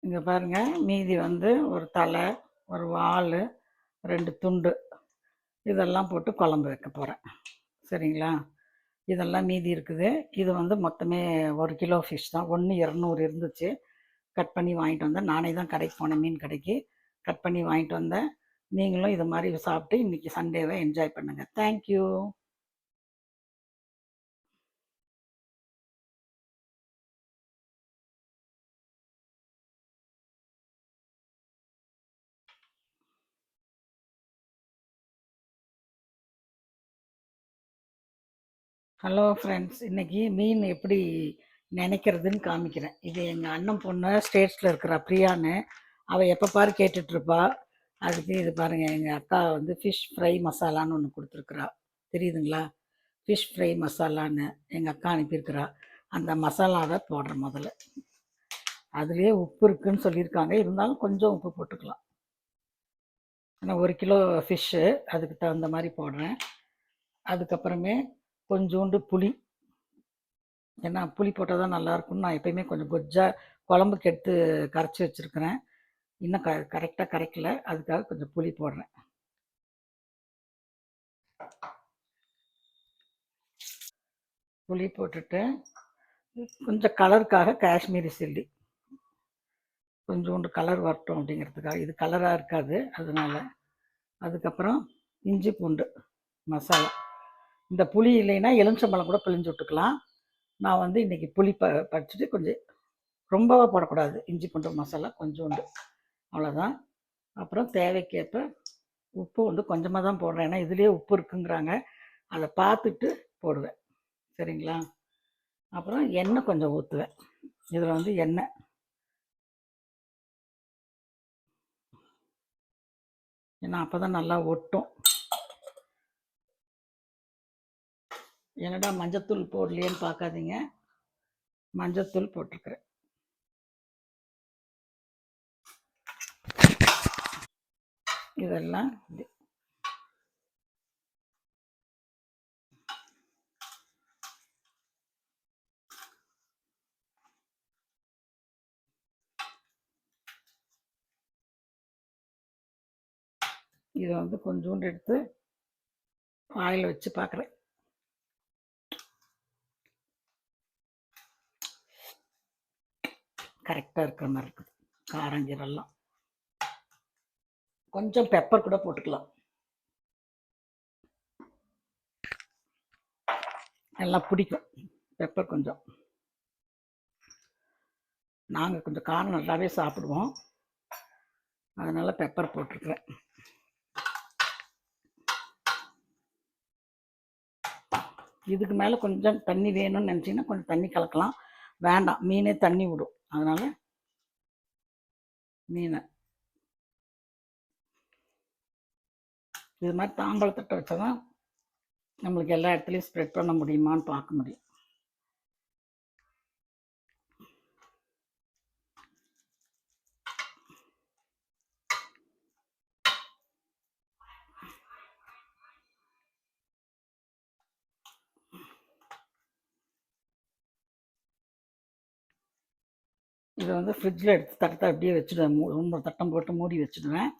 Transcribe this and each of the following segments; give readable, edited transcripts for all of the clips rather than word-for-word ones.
இங்கே பாருங்கள், மீதி வந்து ஒரு தலை, ஒரு வால், 2 துண்டு இதெல்லாம் போட்டு குழம்பு வைக்க போகிறேன். சரிங்களா? இதெல்லாம் மீதி இருக்குது. இது வந்து மொத்தமே 1 கிலோ ஃபிஷ் தான். 1 200 இருந்துச்சு. கட் பண்ணி வாங்கிட்டு வந்தேன். நானே தான் கடைக்கு போனேன், மீன் கடைக்கு. கட் பண்ணி வாங்கிட்டு வந்தேன். நீங்களும் இது மாதிரி சாப்பிட்டு இன்றைக்கி சண்டேவை என்ஜாய் பண்ணுங்கள். தேங்க்யூ. ஹலோ ஃப்ரெண்ட்ஸ், இன்றைக்கி மீன் எப்படி நினைக்கிறதுன்னு காமிக்கிறேன். இது எங்கள் அண்ணன் பொண்ணு ஸ்டேட்ஸில் இருக்கிறா பிரியான்னு. அவள் எப்போ பாரு கேட்டுட்ருப்பா. அதுக்கு இது பாருங்கள், எங்கள் அக்கா வந்து ஃபிஷ் ஃப்ரை மசாலான்னு ஒன்று கொடுத்துருக்குறா. தெரியுதுங்களா? ஃபிஷ் ஃப்ரை மசாலான்னு எங்கள் அக்கா அனுப்பியிருக்கிறா. அந்த மசாலாவை போடுறேன் முதல்ல. அதுலேயே உப்பு இருக்குதுன்னு சொல்லியிருக்காங்க, இருந்தாலும் கொஞ்சம் உப்பு போட்டுக்கலாம். ஆனால் 1 கிலோ ஃபிஷ்ஷு, அதுக்கு தகுந்த மாதிரி போடுறேன். அதுக்கப்புறமே கொஞ்சோண்டு புளி, ஏன்னா புளி போட்டால் தான் நல்லாயிருக்கும்னு நான் எப்போயுமே கொஞ்சம் கொஜ்ஜாக குழம்புக்கு எடுத்து கரைச்சி வச்சுருக்கிறேன். இன்னும் கரெக்டாக கரைக்கல, அதுக்காக கொஞ்சம் புளி போடுறேன். புளி போட்டுட்டு கொஞ்சம் கலருக்காக காஷ்மீரி சில்லி, கொஞ்சோண்டு கலர் வரட்டும் அப்படிங்கிறதுக்காக. இது கலராக இருக்காது அதனால். அதுக்கப்புறம் இஞ்சி பூண்டு மசாலா. இந்த புளி இல்லைன்னா எலுமிச்சம்பழம் கூட பிழிஞ்சு விட்டுக்கலாம். நான் வந்து இன்றைக்கி புளி படிச்சுட்டு கொஞ்சம் ரொம்பவே போடக்கூடாது. இஞ்சி பூண்டு மசாலா கொஞ்சோண்டு, அவ்வளோதான். அப்புறம் தேவைக்கேற்ப உப்பு வந்து கொஞ்சமாக தான் போடுறேன், ஏன்னா இதுலேயே உப்பு இருக்குங்கிறாங்க. அதை பார்த்துட்டு போடுவேன். சரிங்களா? அப்புறம் எண்ணெய் கொஞ்சம் ஊற்றுவேன். இதில் வந்து எண்ணெய், ஏன்னா அப்போ தான் நல்லா ஒட்டும். என்னடா மஞ்சத்தூள் போடலையேன்னு பார்க்காதீங்க, மஞ்சத்தூள் போட்டிருக்கிறேன். இதெல்லாம் இதை வந்து கொஞ்சோண்டு எடுத்து ஆயில் வச்சு பார்க்குறேன். கரெக்டாக இருக்கிற மாதிரி இருக்குது காரஞ்சீரெல்லாம். கொஞ்சம் பெப்பர் கூட போட்டுக்கலாம். நல்லா பிடிக்கும் பெப்பர் கொஞ்சம். நாங்கள் கொஞ்சம் காரம் நல்லாவே சாப்பிடுவோம், அதனால் பெப்பர் போட்டிருக்கிறேன். இதுக்கு மேலே கொஞ்சம் தண்ணி வேணும்னு நினச்சிங்கன்னா கொஞ்சம் தண்ணி கலக்கலாம். வேண்டாம், மீனே தண்ணி விடும். அதனால் மீனை இது மாதிரி தாம்பழத்தட்டை வச்சா தான் நம்மளுக்கு எல்லா இடத்துலையும் ஸ்ப்ரெட் பண்ண முடியுமான்னு பார்க்க முடியும். இதை வந்து ஃப்ரிட்ஜில் எடுத்து தட்டத்தை அப்படியே வச்சுடுவேன். ரொம்ப தட்டம் போட்டு மூடி வச்சுடுவேன்.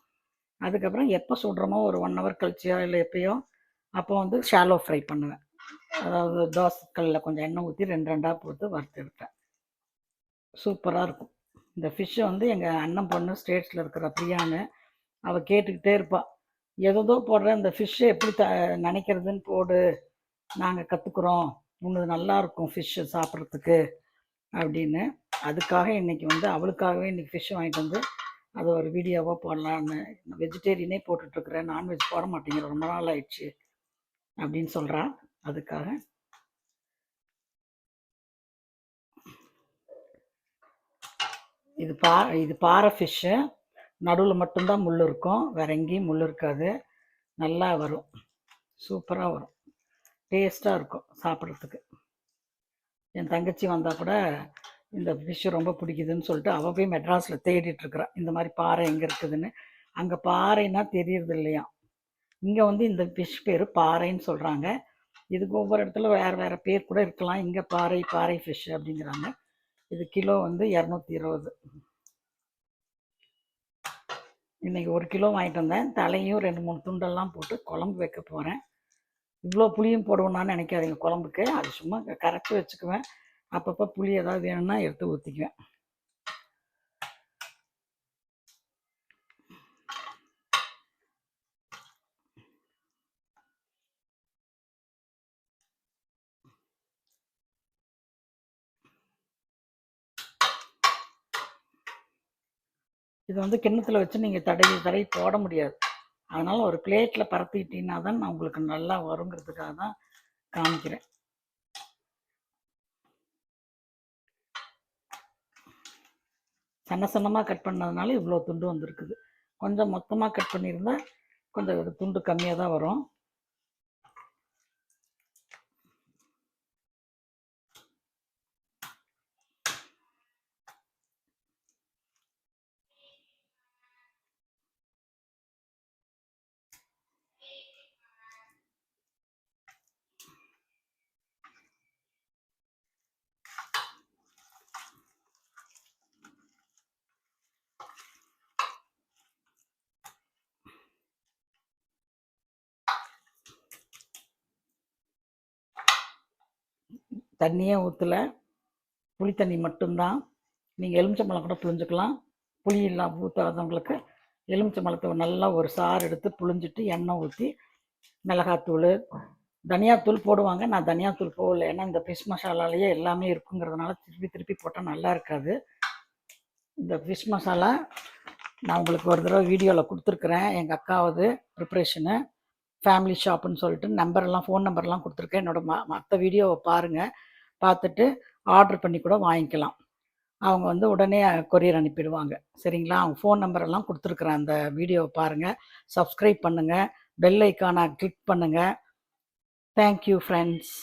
அதுக்கப்புறம் எப்போ சுடுறோமோ ஒரு 1 ஹவர் கழிச்சியோ இல்லை எப்பயோ, அப்போ வந்து ஷாலோ ஃப்ரை பண்ணுவேன். அதாவது தோசை கல்லில் கொஞ்சம் எண்ணெய் ஊற்றி 2 2 போட்டு வறுத்து எடுப்பேன். சூப்பராக இருக்கும். இந்த ஃபிஷ்ஷை வந்து எங்கள் அண்ணன் பொண்ணு ஸ்டேட்ஸில் இருக்கிற பிரியான்னு, அவள் கேட்டுக்கிட்டே இருப்பாள். ஏதோ போடுற இந்த ஃபிஷ்ஷை எப்படி நினைக்கிறதுன்னு போடு, நாங்கள் கற்றுக்குறோம், உன்னது நல்லாயிருக்கும் ஃபிஷ்ஷு சாப்பிட்றதுக்கு அப்படின்னு. அதுக்காக இன்றைக்கி வந்து அவளுக்காகவே இன்றைக்கி ஃபிஷ் வாங்கிட்டு வந்து அதை ஒரு வீடியோவாக போடலான்னு. வெஜிடேரியனே போட்டுட்ருக்குறேன், நான்வெஜ் போட மாட்டேங்கிற, ரொம்ப நாள் ஆயிடுச்சு அப்படின்னு சொல்கிறான். அதுக்காக இது பாறை ஃபிஷ்ஷு. நடுவில் மட்டும்தான் முள் இருக்கும், வேறு எங்கேயும் முள் இருக்காது. நல்லா வரும், சூப்பராக வரும், டேஸ்ட்டாக இருக்கும் சாப்பிட்றதுக்கு. என் தங்கச்சி வந்தால் கூட இந்த ஃபிஷ்ஷு ரொம்ப பிடிக்குதுன்னு சொல்லிட்டு அவள் போய் மெட்ராஸில் தேடிட்டுருக்குறான் இந்த மாதிரி பாறை எங்கே இருக்குதுன்னு. அங்கே பாறைன்னா தெரியறது இல்லையா, இங்கே வந்து இந்த ஃபிஷ் பேர் பாறைன்னு சொல்கிறாங்க. இதுக்கு ஒவ்வொரு இடத்துல வேறு வேறு பேர் கூட இருக்கலாம். இங்கே பாறை ஃபிஷ் அப்படிங்கிறாங்க. இது கிலோ வந்து 220. இன்றைக்கி 1 கிலோ வாங்கிட்டு வந்தேன். தலையும் 2, 3 துண்டெல்லாம் போட்டு குழம்பு வைக்க போகிறேன். இவ்வளோ புளியும் போடுவேனான்னு நினைக்காதீங்க குழம்புக்கு. அது சும்மா கரைச்சி வச்சுக்குவேன். அப்பப்போ புளி ஏதாவது வேணும்னா எடுத்து ஊற்றிக்குவேன். இது வந்து கிண்ணத்தில் வச்சு நீங்கள் தடவி போட முடியாது. அதனால் ஒரு பிளேட்டில் பரத்திக்கிட்டீங்கன்னா தான் நான் உங்களுக்கு நல்லா வருங்கிறதுக்காக தான் காமிக்கிறேன். சன்னமாக கட் பண்ணதுனால இவ்வளோ துண்டு வந்திருக்குது. கொஞ்சம் மொத்தமாக கட் பண்ணியிருந்தா கொஞ்சம் துண்டு கம்மியாக தான் வரும். தண்ணியே ஊற்றலை, புளி தண்ணி மட்டும்தான். நீங்கள் எலுமிச்சம்பழம் கூட புழிஞ்சிக்கலாம். புளி இல்லாமல் ஊற்றாதவங்களுக்கு எலுமிச்சம்பழத்தை நல்லா ஒரு சாறு எடுத்து புழிஞ்சிட்டு எண்ணெய் ஊற்றி மிளகாத்தூள், தனியாத்தூள் போடுவாங்க. நான் தனியாத்தூள் போடல. ஏன்னா இந்த ஃபிஷ் மசாலாலேயே எல்லாமே இருக்குங்கிறதுனால திருப்பி திருப்பி போட்டால் நல்லா இருக்காது. இந்த ஃபிஷ் மசாலா நான் உங்களுக்கு ஒரு தடவை வீடியோவில் கொடுத்துருக்குறேன். எங்கள் அக்காவது ப்ரிப்ரேஷனு ஃபேமிலி ஷாப்புன்னு சொல்லிட்டு ஃபோன் நம்பர்லாம் கொடுத்துருக்கேன். என்னோடய மற்ற வீடியோவை பாருங்கள். பார்த்துட்டு ஆர்டர் பண்ணி கூட வாங்கிக்கலாம். அவங்க வந்து உடனே கொரியர் அனுப்பிடுவாங்க. சரிங்களா? அவங்க ஃபோன் நம்பரெல்லாம் கொடுத்துருக்குறேன். அந்த வீடியோவை பாருங்கள். சப்ஸ்கிரைப் பண்ணுங்கள். பெல் ஐக்கானை கிளிக் பண்ணுங்கள். Thank you friends.